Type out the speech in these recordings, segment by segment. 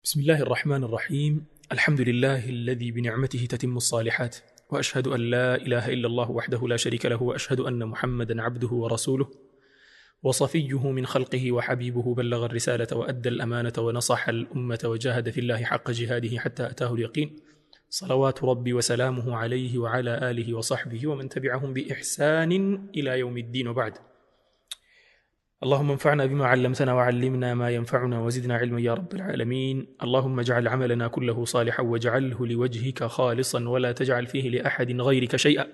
بسم الله الرحمن الرحيم الحمد لله الذي بنعمته تتم الصالحات وأشهد أن لا إله إلا الله وحده لا شريك له وأشهد أن محمدا عبده ورسوله وصفيه من خلقه وحبيبه بلغ الرسالة وأدى الأمانة ونصح الأمة وجاهد في الله حق جهاده حتى أتاه اليقين صلوات ربي وسلامه عليه وعلى آله وصحبه ومن تبعهم بإحسان إلى يوم الدين وبعد. اللهم انفعنا بما علمتنا وعلمنا ما ينفعنا وزدنا علما يا رب العالمين. اللهم اجعل عملنا كله صالحا واجعله لوجهك خالصا ولا تجعل فيه لأحد غيرك شيئا.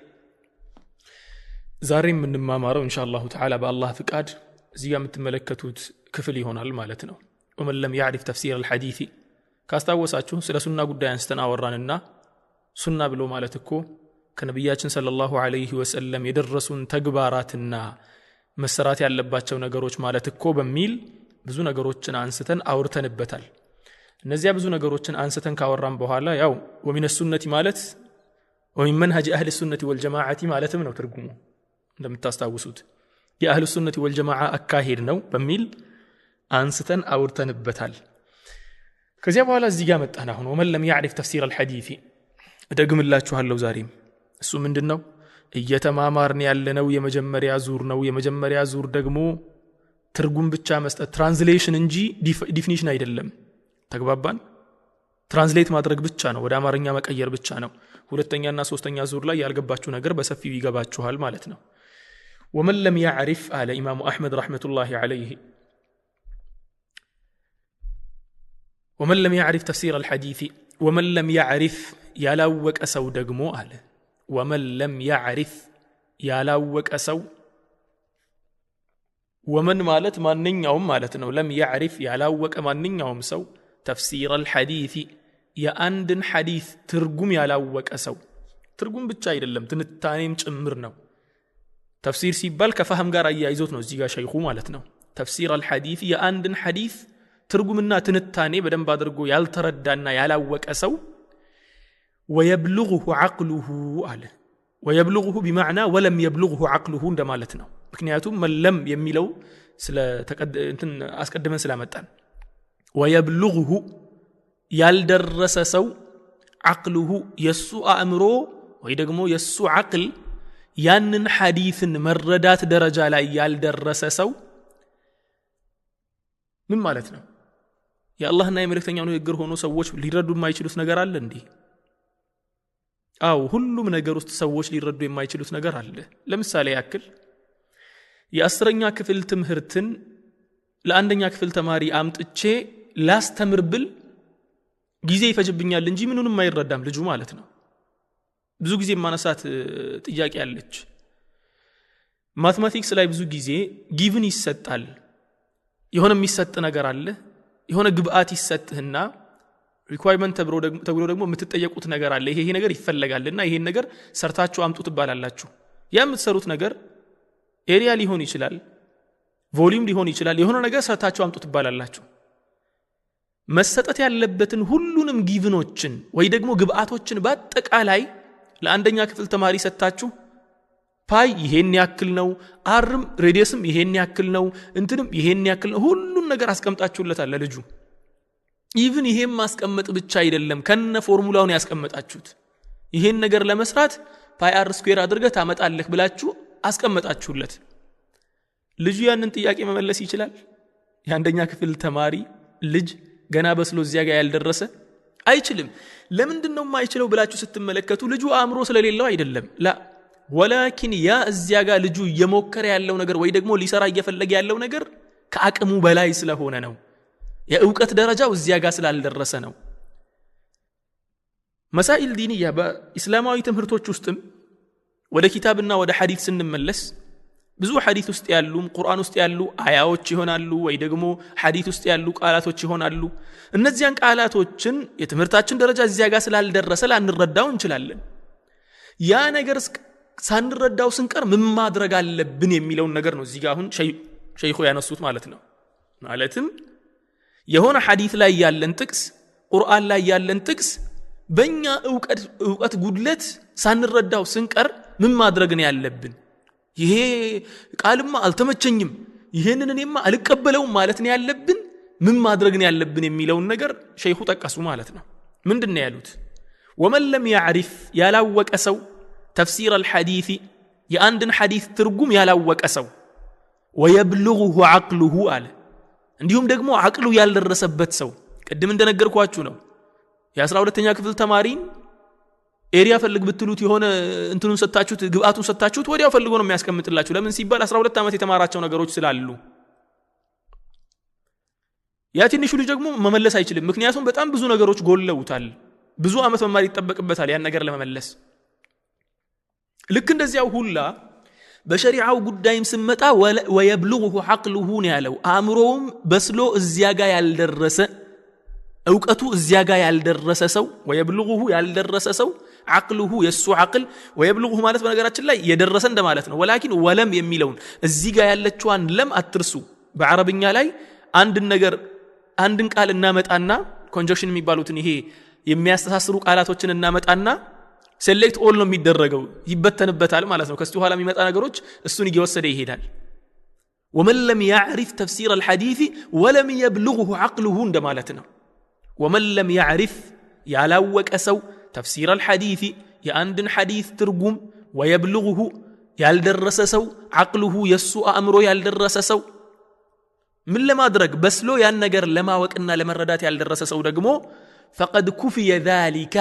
زارين من مامارو إن شاء الله تعالى بالله فقاد زي ما تملكتوت كفل يهونال مالتنا. ومن لم يعرف تفسير الحديث ካስታወሳችሁ ስለ ሱና ጉዳይ አንስተን አወራንና ሱና ብሎ ማለት እኮ ከነብያችን ሰለላሁ ዐለይሂ ወሰለም የደረሱን ተግባራትና መሰራት ያለባቸው ነገሮች ማለት እኮ በሚል ብዙ ነገሮችን አንስተን አውርተንበታል። እነዚያ ብዙ ነገሮችን አንስተን ካወራን በኋላ ያው ወሚነ ሱነቲ ማለት ወሚን መንሀጅ አህሊ ሱነቲ ወልጀማዓቲ ማለትም ነው ትርጉሙ እንደምታስታውሱት የአህሊ ሱነቲ ወልጀማዓ አካሄድ ነው በሚል አንስተን አውርተንበታል። ከዚያ በኋላ እዚህ ጋር መጣን። አሁን ወመን ለም ያዕሪፍ ተፍሲር الحديث እደግምላችኋለሁ ዛሬም እሱ ምንድነው እየተማማርን ያለነው የመጀመሪያ ዙር ነው። የመጀመሪያ ዙር ደግሞ ትርጉም ብቻ መስጠት ትራንስሌሽን እንጂ ዲፊኒሽን አይደለም። ተግባባን? ትራንስሌት ማድረግ ብቻ ነው፣ ወደ አማርኛ መቀየር ብቻ ነው። ሁለተኛና ሶስተኛ ዙር ላይ ያልገባችሁ ነገር በሰፊው ይገባችኋል ማለት ነው። ወመን ለም ያዕሪፍ አለ ኢማሙ አሕመድ ረሕመቱላሂ ዐለይሂ ومن لم يعرف تفسير الحديث ومن لم يعرف يلاوك أسو دقمو أهله ومن لم يعرف يلاوك أسو ومن مالت ما ننيهم مالتنا لم يعرف يلاوك ما ننيهم سو تفسير الحديث يا أندن حديث ترقم يلاوك أسو ترقم بتشايد اللم تنتانيم تأمرنا تفسير سيبال كفهم قار أي عيزوتنا زيغا شيخو مالتنا تفسير الحديث يا أندن حديث ترجمنا تنتاني بدن بادرجو يالتردنا يلاوك أسو ويبلغه عقله أهله ويبلغه بمعنى ولم يبلغه عقله دمالتنا بكنياتهم من لم يميلو سلا انتن أسقد من سلامتان ويبلغه يالدرس سو عقله يسوء أمره ويدقمو يسوء عقل يانن حديث مردات درجة لا يالدرس سو من مالتنا يا الله نا يملكتኛው ንግግር ሆኖ ሰዎች ሊረዱ የማይችሉት ነገር አለ እንዴ? አው ሁሉም ነገር ውስጥ ሰዎች ሊረዱ የማይችሉት ነገር አለ። ለምሳሌ ያክል የአስረኛ ክፍል ትምህርትን ለአንደኛ ክፍል ተማሪ አምጥቼ ላስተምር ብል ጊዜ ይፈጅብኛል እንጂ ምንንም አይረዳም ልጁ ማለት ነው። ብዙ ጊዜ ማነሳት ጥያቄ አለች። ማትማቲክስ ላይ ብዙ ጊዜ ጊቭን ይሰጣል። የሆነ የሚሰጥ ነገር አለ፣ የሆነ ግብአት ይሰጥህና ሪኳየርመንት ተብሎ ደግሞ የምትጠየቁት ነገር አለ። ይሄ ነገር ይፈልጋልና ይሄን ነገር ሰርታችሁ አምጡ ትባላላችሁ። ያ የምትሰሩት ነገር ኤሪያ ሊሆን ይችላል፣ ቮሊዩም ሊሆን ይችላል። የሆነ ነገር ሰርታችሁ አምጡ ትባላላችሁ። መሰጠት ያለበትን ሁሉንም ጊቭኖችን ወይ ደግሞ ግብአቶችን በአጠቃላይ ለአንደኛ ክፍል ተማሪ ሰጣችሁ ፓይ ይሄን ያክል ነው፣ አርም ሬዲየስም ይሄን ያክል ነው፣ እንትንም ይሄን ያክል ነው፣ ሁሉን ነገር አስቀምጣችሁለታል ለልጁ። ኢቭን ይሄን ማስቀመጥ ብቻ አይደለም ከነ ፎርሙላውን ያስቀምጣችሁት። ይሄን ነገር ለመስራት ፓይ አር ስኩዌር አድርገህ ታመጣለህ ብላችሁ አስቀምጣችሁለት። ልጁ ያንን ጥያቄ መመለስ ይችላል? የአንደኛ ክፍል ተማሪ ልጅ ገና በስሎ እዚያ ጋር ያልደረሰ አይችልም። ለምንድነው የማይችለው ብላችሁ ስትመለከቱ ልጁ አእምሮ ስለሌለው አይደለም ላ ولكن يا እዚያጋ ልጁ እየሞከረ ያለው ነገር ወይ ደግሞ ሊሰራ እየፈለገ ያለው ነገር ከአቅሙ በላይ ስለሆነ ነው። የእውቀት ደረጃው እዚያጋ ስላልደረሰ ነው። መሳኢል ዲንያ በእስላማዊ ትምህርቶች ውስጥም ወደ ኪታብና ወደ ሐዲስ ስንመለስ ብዙ ሐዲስ ውስጥ ያሉ ቁርአን ውስጥ ያሉ አያዎች ይሆናሉ ወይ ደግሞ ሐዲስ ውስጥ ያሉ ቃላቶች ይሆናሉ። እነዚያን ቃላቶችን የትምህርታችን ደረጃ እዚያጋ ስላልደረሰ ላንረዳው እንችላለን። ያ ነገር ሳንረዳው ስንቀር ምን ማድረግ አለብን የሚለው ነገር ነው እዚህ ጋር አሁን ሸይኹ ያነሱት ማለት ነው። ማለትም የሆነ ሐዲስ ላይ ያለን ጥቅስ ቁርአን ላይ ያለን ጥቅስ በእኛ ዕውቀት ጉድለት ሳንረዳው ስንቀር ምን ማድረግ ነው ያለብን? ይሄ ቃልማ አልተመቸኝም ይሄንን እኔማ አልቀበለውም ማለት ነው ያለብን ምን ማድረግ ነው ያለብን የሚለውን ነገር ሸይኹ ጠቀሱ ማለት ነው ምንድነው ያሉት ወመን ለም ያዕሪፍ ያላወቀ ሰው ተፍሲር الحديث የአንድን ሐዲስ ትርጉም ያላወቀ ሰው ويبلغه عقله አለ እንዲሁም ደግሞ አቅሉ ያልደረሰበት ሰው ቅድም እንደነገርኳችሁ ነው የ12ኛ ክፍል ተማሪን ኤሪያ ፈልግ ብትሉት የሆነ እንትኑን ሰጣችሁት ግብአቱን ሰጣችሁት ወዲያው ፈልጎ ነው የሚያስቀምጥላችሁ ለምን ሲባል 12 ዓመት የተማራቸው ነገሮች ስላሉ ያ ትንሹ ልጅ ደግሞ መመለስ አይችልም ምክንያቱም በጣም ብዙ ነገሮች ጎለውታል ብዙ ዓመት መማር ይተበቅበታል ያን ነገር ለመመለስ ልክ እንደዚያው ሁላ በሸሪዓው ጉዳይም ስመጣ ويبلغه عقله ነው ያለው አእምሮውም በስሎ እዚያ ጋር ያልደረሰ እውቀቱ እዚያ ጋር ያልደረሰ ሰው ويبلغه ያልደረሰ ሰው عقله የሱ عقل ويبلغه ማለት በነገራችን ላይ የደረሰ እንደማለት ነው ولكن ولم የሚለውን እዚህ ጋር ያለችዋን ለም አትርሱ በአረብኛ ላይ አንድን ቃል እናመጣና ኮንጀክሽን የሚባሉትን ይሄ የሚያስተሳስሩ ቃላቶችን እናመጣና ሴሌክት ኦል ነው የሚደረገው ይበተንበታል ማለት ነው ከዚህ ኋላ የሚመጣ ነገሮች እሱን እየወሰደ ይሄዳል ومن لم يعرف تفسير الحديث ولم يبلغه عقله እንደማለት ነው ومن لم يعرف ያላወቀ ሰው تفسير الحديث የአንድን ሐዲስ ትርጉም ويبلغه ያልደረሰ ሰው عقله የሱ አእምሮ ያልደረሰ ሰው ምን ለማድረግ በስሎ ያን ነገር ለማወቅና ለመረዳት ያልደረሰ ሰው ደግሞ فقد كفي ذلك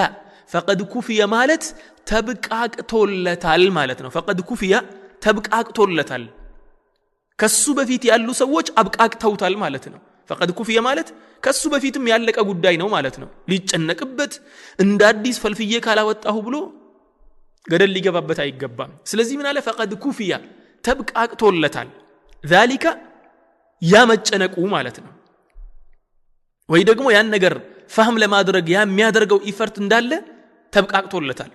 فقد كفي ማለት ተብቃቅቶለታል ማለት ነው فقد كفي ተብቃቅቶለታል ከሱ በፊት ያሉ ሰዎች አብቃቅተውታል ማለት ነው فقد كفي ማለት ከሱ በፊትም ያለቀ ጉዳይ ነው ማለት ነው ሊጨነቅበት እንደ አዲስ ፈልፍዬ ካላወጣሁ ብሎ ገደል ሊገባበት አይገባም ስለዚህ ምን አለ فقد كفي ተብቃቅቶለታል ذلك ያ መጨነቁ ማለት ነው ወይ ደግሞ ያን ነገር فهم ለማድረግ ያ የሚያደርገው ኢፈርት እንዳለ ተብቃቅቶለታል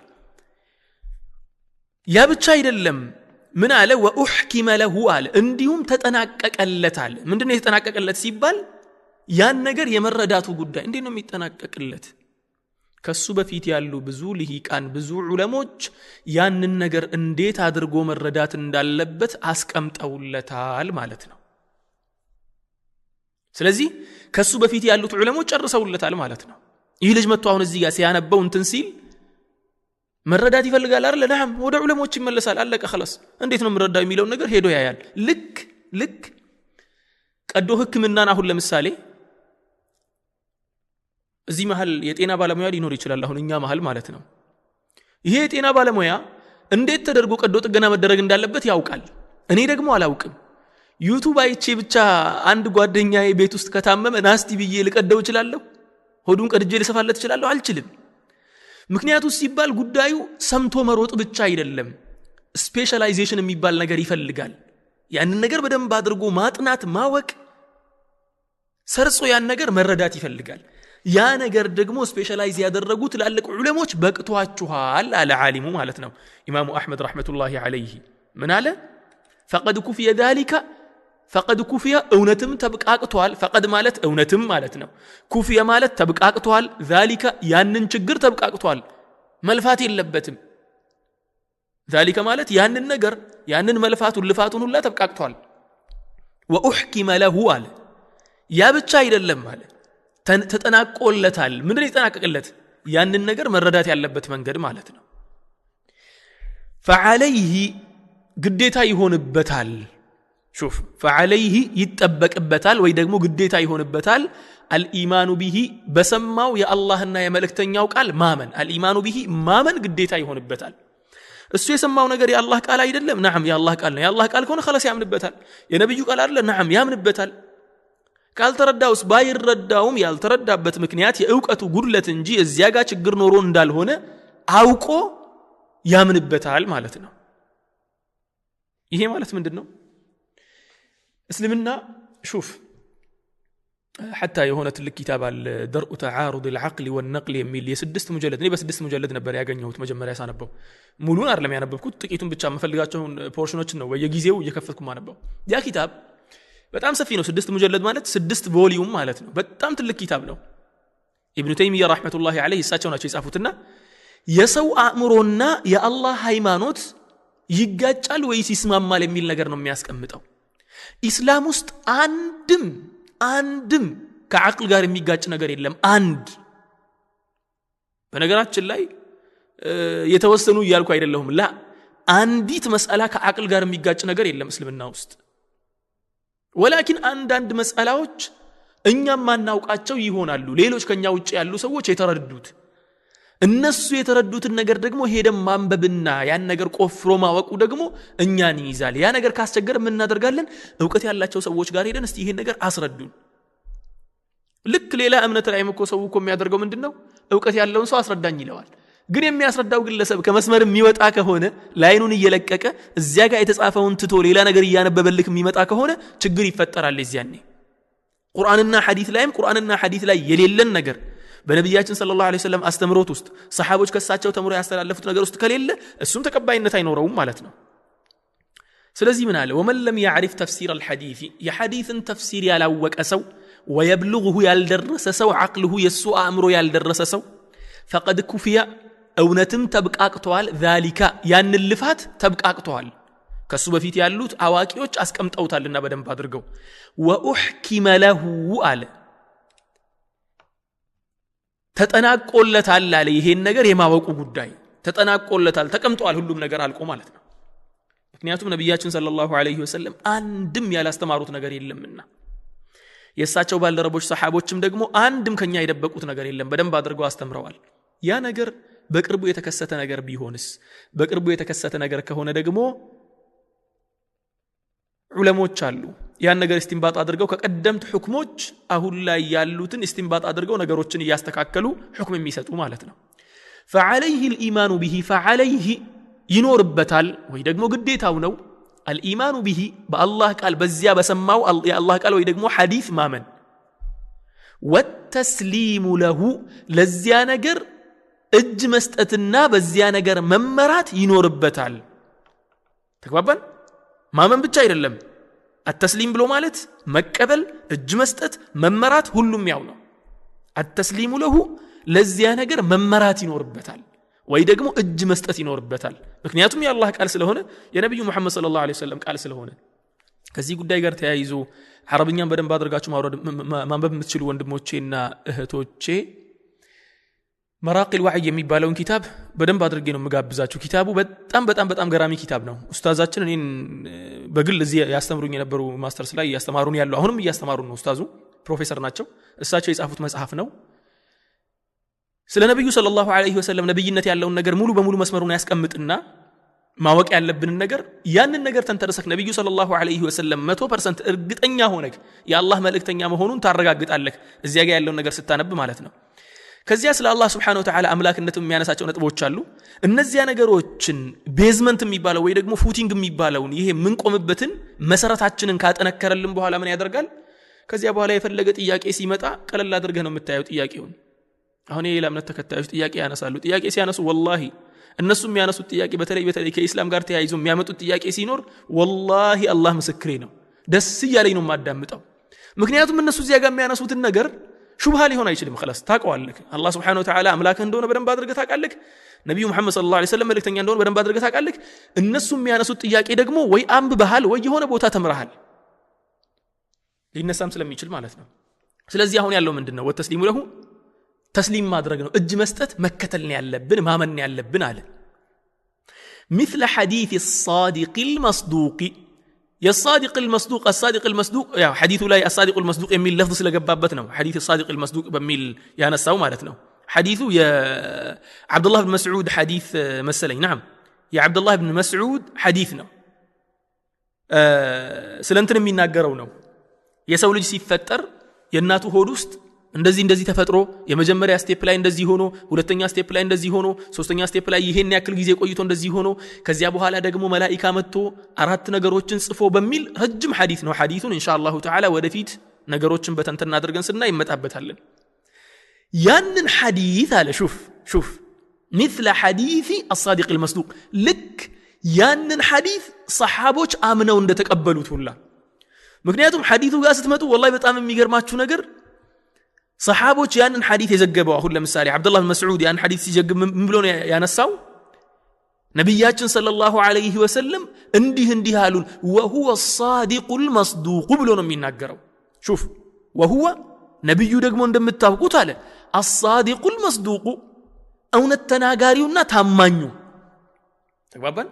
ያ ብቻ አይደለም ምን አለ وأحكم له አለ እንዲሁም ተጠናቀቀለታል ምንድነው የተጠናቀቀለት ሲባል ያን ነገር የመረዳቱ ጉዳይ እንዴት ነው የሚጠናቀቅለት ከሱ በፊት ያሉ ብዙ ልሂቃን ብዙ ዑለሞች ያንን ነገር እንዴት አድርጎ መረዳት እንዳለበት አስቀምጠውለታል ማለት ነው ስለዚህ ከሱ በፊት ያሉት ዑለሞች ጨርሰውለታል ማለት ነው ይህ ልጅ መጥቶ አሁን እዚህ ጋር ሲያነበው እንትን ሲል መረዳት ይፈልጋል አይደል ለዳም ወደ ዑለሞች ይመለሳል አለቀ خلاص እንዴት ነው መረዳው የሚለው ነገር ሄዶ ያያል ልክ ቀዶ ህክምናና አሁን ለምሳሌ እዚህ መሃል የጤና ባለሙያ ሊኖር ይችላል አሁን እኛ መሃል ማለት ነው ይሄ የጤና ባለሙያ እንዴት ተደርጎ ቀዶ ጥገና መደረግ እንዳለበት ያውቃል እኔ ደግሞ አላውቅም ዩቲዩብ አይቼ ብቻ አንድ ጓደኛዬ ቤት ውስጥ ከታመመ ናስቲ ብዬ ልቀደው ይችላልው ሆዱን ቀድጄ ልሰፋለት ይችላልው አልችልም ምክንያቱም ሲባል ጉዳዩ ሰምቶ መሮጥ ብቻ አይደለም ስፔሻላይዜሽን የሚባል ነገር ይፈልጋል ያን ነገር በደንብ አድርጎ ማጥናት ማወቅ ሰርጾ ያን ነገር መረዳት ይፈልጋል ያ ነገር ደግሞ ስፔሻላይዝ ያደረጉት ትላልቅ ዑለሞች በቅቷቸዋል አለ ዓሊሙ ማለት ነው ኢማሙ አህመድ ረህመቱላሂ ዐለይሂ ምን አለ فقد كفي ذلك فقد كفي اونتم ተብቃቅቷል فقد ማለት እውነትም ማለት ነው كفي ማለት ተብቃቅቷል ذلك ያንን ችግር ተብቃቅቷል መልፋት የለበትም ذلك ማለት ያንን ነገር ያንን መልፋቱን ልፋቱን ሁላ ተብቃቅቷል وأحكم له አለ ያ ብቻ አይደለም ማለት ተጠናቆለታል ምንድነው የተጠናቀቀለት ያንን ነገር መረዳት ያለበት መንገድ ማለት ነው فعليه ግዴታ ይሆንበታል شوف فعليه ይጠበቅበታል ወይ ደግሞ ግዴታ ይሆንበታል الإيمان به በሰማው የአላህና የመልእክተኛው ቃል ማመን الإيمان به ማመን ግዴታ ይሆንበታል እሱ የሰማው ነገር የአላህ ቃል አይደለም نعم የአላህ ቃል ነው የአላህ ቃል ከሆነ خلاص ያምንበታል የነብዩ ቃል አይደለም نعم ያምንበታል ካልተረዳውስ ባይረዳውም ያልተረዳበት ምክንያት የእውቀቱ ጉድለት እንጂ እዚያ ጋር ችግር ኖሮ እንዳልሆነ አውቆ ያምንበታል ማለት ነው ይሄ ማለት ምንድነው እስልምና شوف حتى የሆነ ትልቅ ኪታብ አለ درء تعارض العقل والنقل የሚል የ6 ሙጀለድ ነው በ6 ሙጀለድ ነበር ያገኘሁት መጀመሪያ ሳነበው ሙሉን አይደለም ያነበብኩት ጥቂቱን ብቻ መፈልጋቸውን ፖርሽኖችን ነው በየጊዜው እየከፈትኩ ማነበው ያ ኪታብ በጣም ሰፊ ነው 6 ሙጀለድ ማለት 6 ቮሊዩም ማለት ነው በጣም ትልቅ ኪታብ ነው ኢብኑ ተይሚያ ረህመቱላሂ ዐለይሂ እሳቸው ናቸው የጻፉትና የሰው አእምሮና የአላህ ሃይማኖት ይጋጫል ወይስ ይስማማል የሚል ነገር ነው የሚያስቀምጠው ኢስላም ውስጥ አንድም ከዓቅል ጋር የሚጋጭ ነገር የለም አንድ በነገራችን ላይ የተወሰኑ ይያልኩ አይደለሁም ላ አንዲት መስአላ ከዓቅል ጋር የሚጋጭ ነገር የለም እስልምና ውስጥ ወላኪን አንዳንድ መስአላዎች እኛም ማናውቃቸው ይሆናሉ ሌሎች ከኛ ውጪ ያሉ ሰዎች የተረዱት እነሱ የተረዱትን ነገር ደግሞ ሄደን ማንበብና ያን ነገር ቆፍሮ ማወቁ ደግሞ እኛን ይይዛል ያ ነገር ካስቸገረ ምን እናደርጋለን ዕውቀት ያላቸው ሰዎች ጋር ሄደን እስቲ ይሄን ነገር አስረዱን ልክ ሌላ እምነት ላይ ሰው እኮ የሚያደርገው ምንድነው ዕውቀት ያለውን ሰው አስረዳኝ ይለዋል ግን የሚያስረዳው ግለሰብ ከመስመር የሚወጣ ከሆነ ላይኑን እየለቀቀ እዚያ ጋር የተጻፈውን ትቶ ሌላ ነገር ያነበበልክ የሚመጣ ከሆነ ችግር ይፈጠራል እዚያኔ ቁርአንና ሐዲስ ላይ የሌለን ነገር በነብያችን ሰለላሁ ዐለይሂ ወሰለም አስተምሮት ውስጥ ሰሃቦች ከሳቸው ተምሮ ያስተላለፉት ነገር ውስጥ ከሌለ እሱም ተቀባይነት አይኖረውም ማለት ነው ስለዚህ ምን አለ ወመን ለም يعرف تفسير الحديث የሐዲስን ተፍሲር ያላወቀ ሰው ويبلغه ያልደረሰ ሰው عقله የሱ አእምሮ ያልደረሰ ሰው فقد كفي እውነትም ተብቃቅቷል ذلك ያን ልፋት ተብቃቅቷል ከሱ በፊት ያሉት አዋቂዎች አስቀምጠውታልና በደንብ አድርገው وأحكم له አለ ተጠናቆለታል አለ ይሄን ነገር የማወቁ ጉዳይ ተጠናቆለታል ተቀምጧል ሁሉም ነገር አልቆ ማለት ነው ምክንያቱም ነብያችን ሰለላሁ ዐለይሂ ወሰለም አንድም ያላስተማሩት ነገር የለምና የሳቸው ባልደረቦች ሰሃቦችም ደግሞ አንድም ከኛ የደበቁት ነገር የለም በደንብ አድርገው አስተምረዋል ያ ነገር በቅርቡ የተከሰተ ነገር ቢሆንስ በቅርቡ የተከሰተ ነገር ከሆነ ደግሞ ዑለሞች አሉ ያን ነገር እስቲንባጥ አድርገው ከቀደምት ሁክሞች አሁን ላይ ያሉትን እስቲንባጥ አድርገው ነገሮችን ያስተካከሉ ሁክም የሚሰጡ ማለት ነው فعليه الايمان به فعليه ይኖርበታል ወይ ደግሞ ግዴታው ነው الايمان به በአላህ ቃል በዚያ በሰማው የአላህ ቃል ወይ ደግሞ ሐዲስ ማመን والتسليم له ለዚያ ነገር እጅ መስጠትና በዚያ ነገር መመራት ይኖርበታል ተግባባን ማመን ብቻ አይደለም التسليم ብሎ ማለት መቀበል እጅ መስጠት መመራት ሁሉም ያው ነው التسليم له ለዚያ ነገር መመራት ይኖርበታል ወይ ደግሞ እጅ መስጠት ይኖርበታል ምክንያቱም የአላህ ቃል ስለሆነ የነብዩ መሐመድ ሰለላሁ ዐለይሂ ወሰለም ቃል ስለሆነ ከዚህ ጉዳይ ጋር ተያይዞ አረብኛን በደንብ አድርጋችሁ ማንበብ የምትችሉ ወንድሞቼና እህቶቼ መራቂል ወዕይ የሚባለውን ኪታብ በደንብ አድርጌ ነው መጋብዛችሁ ኪታቡ በጣም ገራሚ ኪታብ ነው ኡስታዛችን እኔን በግል እዚህ ያስተምሩኝ የነበሩ ማስተርስ ላይ ያስተማሩን ያለው አሁንም ያስተማሩን ነው ኡስታዙ ፕሮፌሰር ናቸው እሳቸው የጻፉት መጽሐፍ ነው ስለ ነብዩ ሰለላሁ ዐለይሂ ወሰለም ነብይነት ያለውን ነገር ሙሉ በሙሉ መስመሩን ያስቀምጥና ማወቅ ያለብን ነገር ያንን ነገር ተንተርሰክ ነብዩ ሰለላሁ ዐለይሂ ወሰለም 100% እርግጠኛ ሆነክ የአላህ መልእክተኛ መሆኑን ታረጋግጣለህ እዚያ ጋር ያለውን ነገር ስታነብ ማለት ነው ከዚያ ስለ አላህ Subhanahu Wa Ta'ala አምላክነቱ የሚያነሳቸው ነጥቦች አሉ እነዚያ ነገሮችን ቤዝመንት የሚባለው ወይ ደግሞ ፉቲንግ የሚባለውን ይሄ ምን ቆምበትን መሰረታችንን ካጠነከረልን በኋላ ምን ያደርጋል ከዚያ በኋላ የፈለገ ጥያቄ ሲመጣ ቀለል አድርገህ ነው የምታየው ጥያቄውን አሁን የሌላ እምነት ተከታዮች ጥያቄ ያነሳሉ ጥያቄ ሲያነሱ ወላሂ እነሱ የሚያነሱት ጥያቄ በተለይ ከኢስላም ጋር ተያይዞ የሚያመጡት ጥያቄ ሲኖር ወላሂ አላህ ምስክሬ ነው ደስ ይያለኝ ነው ማዳምጠው ምክንያቱም እነሱ እዚያ ጋር የሚያነሱትን ነገር ሹብሃ ሊሆን አይችልም خلاص ታውቀዋለህ አላህ Subhanahu Wa Ta'ala አምላክህ እንደሆነ በደንብ አድርገህ ታውቃለህ ነብዩ መሐመድ ሰለላሁ ዐለይሂ ወሰለም መልእክተኛ እንደሆነ በደንብ አድርገህ ታውቃለህ እነሱ የሚያነሱት ጥያቄ ደግሞ ወይ አንብበሃል ወይ የሆነ ቦታ ተምረሃል ሊነሳም ስለሚችል ማለት ነው ስለዚህ አሁን ያለው ምንድነው ወተስሊሙ ለሁ ተስሊም ማድረግ ነው እጅ መስጠት መከተል ነው ያለብን ማመን ነው ያለብን አለ مثل حديث الصادق المصدوق يا الصادق المصدوق يا حديث لا الصادق المصدوق يميل لفظ ስለገባበት ነው حديث الصادق المصدوق በሚል ያነሳው ማለት ነው حديث يا عبد الله بن مسعود حديث مثلي نعم يا عبد الله بن مسعود حديث ነው ስለንተን የሚናገረው ነው የሰው ልጅ ሲፈጠር የእናቱ ሆድ ውስጥ እንደዚህ ተፈጥሮ የመጀመሪያ ስቴፕ ላይ እንደዚህ ሆኖ ሁለተኛ ስቴፕ ላይ እንደዚህ ሆኖ ሶስተኛ ስቴፕ ላይ ይሄን ያክል ጊዜ ቆይቶ እንደዚህ ሆኖ ከዚያ በኋላ ደግሞ መላእክት መጥቶ አራት ነገሮችን ጽፎ በሚል ረጅም ሐዲስ ነው ሐዲሱን ኢንሻአላሁ ተዓላ ወደፊት ነገሮችን በተንተና አድርገን ስናይ ይመጣበታለን ያንን ሐዲስ አለ ሹፍ مثل حديث الصادق المصدوق لك ያንን ሐዲስ ሰሃቦች አምነው እንደተቀበሉት ሁላ ምክንያቱም ሐዲሱ ጋር ስትመጡ ወላሂ በጣም የሚገርማችሁ ነገር صحابوች ያንን ሐዲስ የዘገበው አሁን ለምሳሌ አብዱላህ ብን መስዑድ ያን ሐዲስ ሲዘግብ ምን ብሎ ነው ያነሳው ነብያችን ሰለላሁ ዐለይሂ ወሰለም እንዲህ አሉን وهو الصادق المصدوق ብሎ ነው የሚናገረው شوف وهو ነብዩ ደግሞ እንደምታውቁት አለ አሳዲቁል መስዱቁ እውነት ተናጋሪውና ታማኙ ተግባባን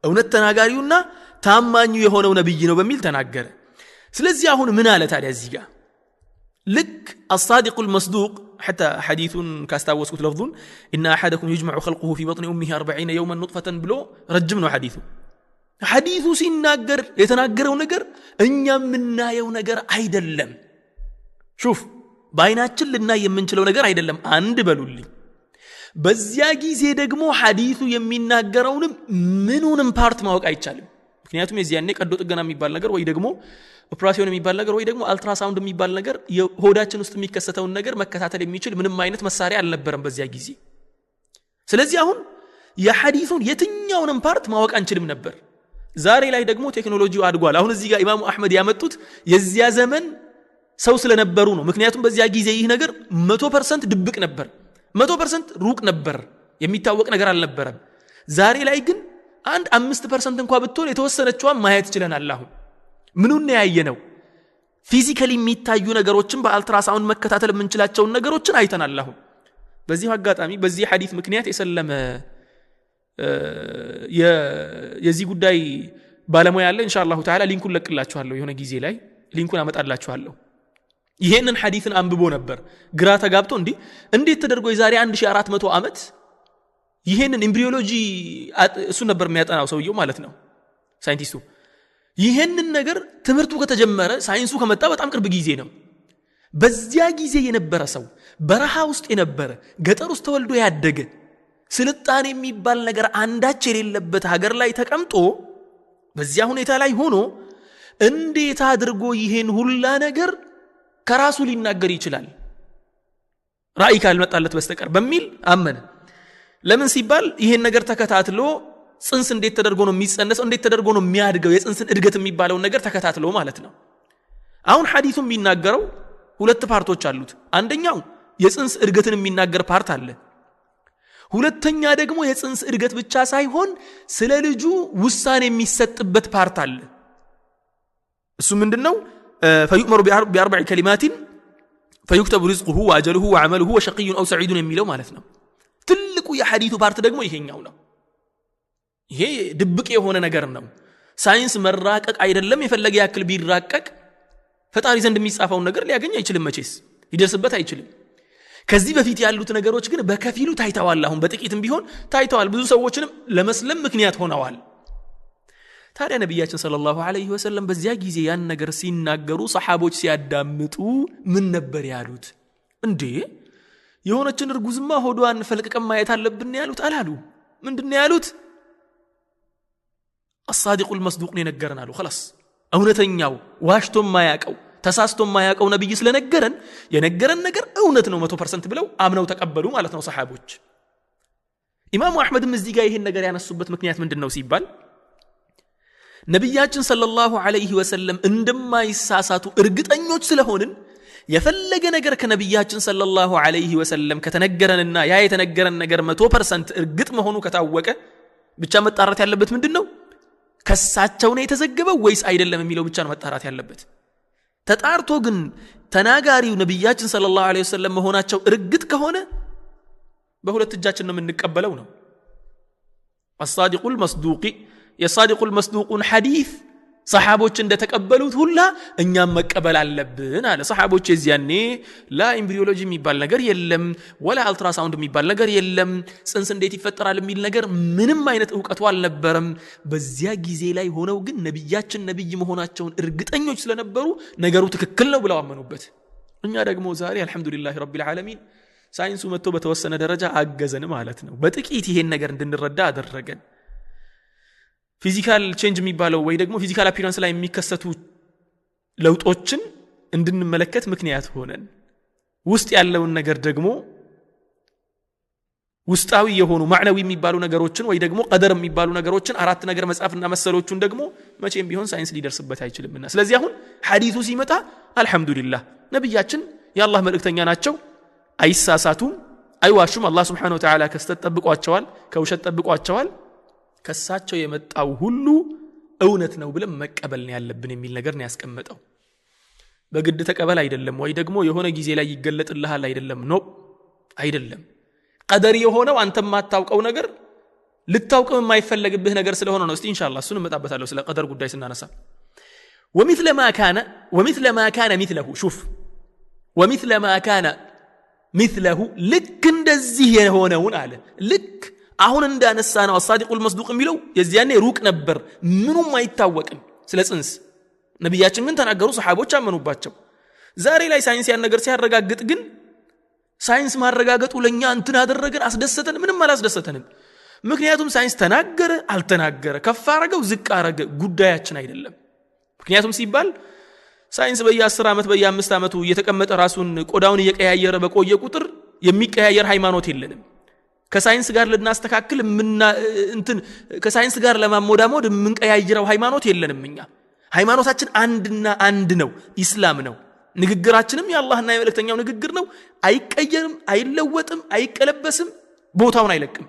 እውነት ተናጋሪውና ታማኙ የሆነው ነብይ ነው በሚል ተናገረ ስለዚህ አሁን ምን አለ ታዲያ እዚህ ጋር ልክ አሳዲቁል መስዱቅ حتى حديث كاستاوسكت لفظون ان احدكم يجمع خلقه في بطن امه 40 يوما نطفه بلو رجمنا حديث ሲናገር የተናገረው ነገር እኛም ምናየው ነገር አይደለም شوف ባይናችን ልናይ የምንችለው ነገር አይደለም አንድ በሉልኝ በዚያ ጊዜ ደግሞ ሐዲሱ የሚናገረውንም ምኑንም ፓርት ማወቅ አይቻልም ምክንያቱም የዚያኔ ቀዶ ጥገና የሚባል ነገር ወይ ደግሞ ኦፕራሲዮን የሚባል ነገር ወይ ደግሞ አልትራሳውንድ የሚባል ነገር የሆዳችን ውስጥ የሚከሰተውን ነገር መከታተል የሚችል ምንም አይነት መሳሪያ አልነበረም በዚያ ጊዜ ስለዚህ አሁን የሐዲሱን የትኛውንም ፓርት ማወቅ አንችልም ነበር ዛሬ ላይ ደግሞ ቴክኖሎጂው አድጓል አሁን እዚህ ጋር ኢማሙ አህመድ ያመጡት የዚያ ዘመን ሰው ስለነበሩ ነው ምክንያቱም በዚያ ጊዜ ይህ ነገር 100% ድብቅ ነበር 100% ሩቅ ነበር የሚታወቅ ነገር አልነበረም ዛሬ ላይ ግን አንድ 5% እንኳን ብትሆን የተወሰነችዋን ማየት ይችላል አሁን ምኑን ያየነው ፊዚካሊ የሚታዩ ነገሮችን በአልትራሳውንድ መከታተል የምንችላቸው ነገሮችን አይተናል አሁን በዚህ አጋጣሚ በዚህ ሐዲስ ምክንያት የሰለመ የዚህ ጉዳይ ባለሙያ አለ ኢንሻአላሁ ተዓላ ሊንኩን ለቅላችኋለሁ የሆነ ጊዜ ላይ ሊንኩን አመጣላችኋለሁ ይሄንን ሐዲስን አንብቦ ነበር ግራ ተጋብቶ እንዴት ተደርጎ የዛሬ 1400 ዓመት ይሄንን ኤምብሪዮሎጂ እሱ ነበር የሚያጠናው ሰውየው ማለት ነው ሳይንቲስቱ ይሄንን ነገር ትምህርቱ ከተጀመረ ሳይንሱ ከመጣ በጣም ቅርብ ጊዜ ነው በዚያ ጊዜ የነበረ ሰው በረሃ ውስጥ የነበረ ገጠር ውስጥ ተወልዶ ያደገ ስልጣኔ የሚባል ነገር አንዳች የሌለበት ሀገር ላይ ተቀምጦ በዚያ ሁኔታ ላይ ሆኖ እንዴት አድርጎ ይሄን ሁላ ነገር ከራሱ ሊናገር ይችላል ራእይ ካልመጣለት በስተቀር በሚል አመነ ለምን ሲባል ይሄን ነገር ተከታትሎ ጽንስ እንዴት ተደርጎ ነው የሚጸነሰው እንዴት ተደርጎ ነው የሚያድገው የጽንስን እድገት የሚባለው ነገር ተከታትሎ ማለት ነው አሁን ሐዲሱም የሚናገረው ሁለት ፓርቶች አሉት አንደኛው የጽንስ እድገትን የሚናገር ፓርት አለ ሁለተኛ ደግሞ የጽንስ እድገት ብቻ ሳይሆን ስለ ልጁ ውሳኔ የሚሰጥበት ፓርት አለ እሱ ምንድነው فيؤمر باربع كلمات فيكتب رزقه واجله وعمله وشقي او سعيد የሚለው ማለት ነው ትልቁ የሐዲሱ ፓርት ደግሞ ይሄኛው ነው ይሄ ድብቅ የሆነ ነገር ነው ሳይንስ መራቀቅ አይደለም የፈለገ ያክል ቢራቀቅ ፈጣሪ ዘንድ የሚጻፈው ነገር ሊያገኝ አይችልም መቼስ ይደርስበት አይችልም ከዚህ በፊት ያሉት ነገሮች ግን በከፊሉ ታይተዋል አሁን በጥቂትም ቢሆን ታይተዋል ብዙ ሰዎችንም ለመስለም ምክንያት ሆነዋል ታዲያ ነብያችን ሰለላሁ ዐለይሂ ወሰለም በዚያ ጊዜ ያን ነገር ሲናገሩ ሰሃቦች ሲያዳምጡ ምን ነበር ያሉት እንዴ የሆነችን እርጉዝማ ሆዷን ፈልቀቀም ማየት አለብን ያሉት አላሉ ምንድነው ያሉት الصادق المصدوق ነገረን አሉ خلاص እውነተኛው ዋሽቶ ማያቀው ተሳስቶ ማያቀው ነብይ ስለነገረን የነገረን ነገር እውነት ነው 100% ብለው አምነው ተቀበሉ ማለት ነው ሰሃቦች ኢማሙ አህመድም እዚህ ጋር ይሄን ነገር ያነሱበት ምክንያት ምንድነው ሲባል ነብያችን ሰለላሁ ዐለይሂ ወሰለም እንደማይሳሳቱ እርግጠኞች ስለሆንን የፈለገ ነገር ከነብያችን ሰለላሁ ዐለይሂ ወሰለም ከተነገረንና ያ የተነገረን ነገር 100% እርግጥ መሆኑ ከታወቀ ብቻ መጣራት ያለበት ምንድነው ከሳቸው ነው የተዘገበው ወይስ አይደለም የሚለው ብቻ ነው መጣራት ያለበት ተጣርቶ ግን ተናጋሪው ነብያችን ሰለላሁ ዐለይሂ ወሰለም መሆናቸው እርግጥ ከሆነ በሁለት እጃችን ነው የምንቀበለው ነው الصادق المصدوق የصادق المصدوق حديث ሰሃቦች እንደተቀበሉት ሁላ እኛም መቀበል አለብን አለ ሰሃቦች የዚያኔ ላ ኤምብሪዮሎጂ የሚባል ነገር የለም ወላ አልትራሳውንድ የሚባል ነገር የለም ጽንስ እንዴት ይፈጠራል የሚል ነገር ምንም አይነት ዕውቀቱ አልነበረም በዚያ ጊዜ ላይ ሆነው ግን ነብያችን ነብይ መሆናቸውን እርግጠኞች ስለነበሩ ነገሩ ትክክል ነው ብለው አመኑበት እኛ ደግሞ ዛሬ አልহামዱሊላህ ረቢል ዓለሚን ሳይንሱ መጥቶ በተወሰነ ደረጃ አገዘን ማለት ነው በጥቂት ይሄን ነገር እንድንረዳ አደረገን ፊዚካል ቼንጅ የሚባለው ወይ ደግሞ ፊዚካል አፒራንስ ላይ የሚከሰቱ ለውጦችን እንድንመለከት ምክንያት ሆነን ውስጥ ያለውን ነገር ደግሞ ውስጣዊ የሆኑ ማዕናዊ የሚባሉ ነገሮችን ወይ ደግሞ ቀደር የሚባሉ ነገሮችን አራት ነገር መጻፍና መሰሎቹን ደግሞ መቼም ቢሆን ሳይንስ ሊደርስበት አይችልምና ስለዚህ አሁን ሐዲሱ ሲመጣ አልহামዱሊላህ ነብያችን የአላህ መልእክተኛ ናቸው አይሳሳቱም አይዋሹም አላህ Subhanahu Wa Ta'ala ከስተት ጠብቋቸዋል ከውሸት ጠብቋቸዋል ከሳቸው የመጣው ሁሉ እውነት ነው ብለን መቀበል ነው ያለብን የሚል ነገር ነው ያስቀመጠው በግድ ተቀበል አይደለም ወይ ደግሞ የሆነ ጊዜ ላይ ይገለጥልሃል አይደለም ነው አይደለም ቀደር የሆነው አንተ ማታውቀው ነገር ልታውቀው የማይፈልግብህ ነገር ስለሆነ ነው እስቲ ኢንሻአላህ እሱን መጣበታለሁ ስለ ቀደር ጉዳይ ስናነሳ ومثل ما كان مثله شوف ومثل ما كان مثله ልክ እንደዚህ የሆነውን አለ ልክ አሁን እንዳነሳነው الصادق المصدوق የሚለው የዚያኔ ሩቅ ነበር ምኑም አይታወቅም ስለ ጽንስ ነብያችን ግን ተናገሩ ሰሃቦች አመኑባቸው ዛሬ ላይ ሳይንስ ያን ነገር ሲያረጋግጥ ግን ሳይንስ ማረጋገጡ ለኛ እንትን አደረገን አስደሰተን ምንም አላስደሰተንም ምክንያቱም ሳይንስ ተናገረ አልተናገረ ከፍ አረገው ዝቅ አረገ ጉዳያችን አይደለም ምክንያቱም ሲባል ሳይንስ በየ10 ዓመት በየ5 ዓመቱ እየተቀመጠ ራሱን ቆዳውን እየቀያየረ በቆየ ቁጥር የሚቀያየር ሃይማኖት የለንም ከሳይንስ ጋር ለናስተካክል እንትን ከሳይንስ ጋር ለማሞዳሞድ የምንቀያየረው ሃይማኖት የለንም እኛ ሃይማኖታችን አንድና አንድ ነው ኢስላም ነው ንግግራችንም የአላህና የመልእክተኛው ንግግር ነው አይቀየርም አይለወጥም አይቀለበስም ቦታውን አይለቅም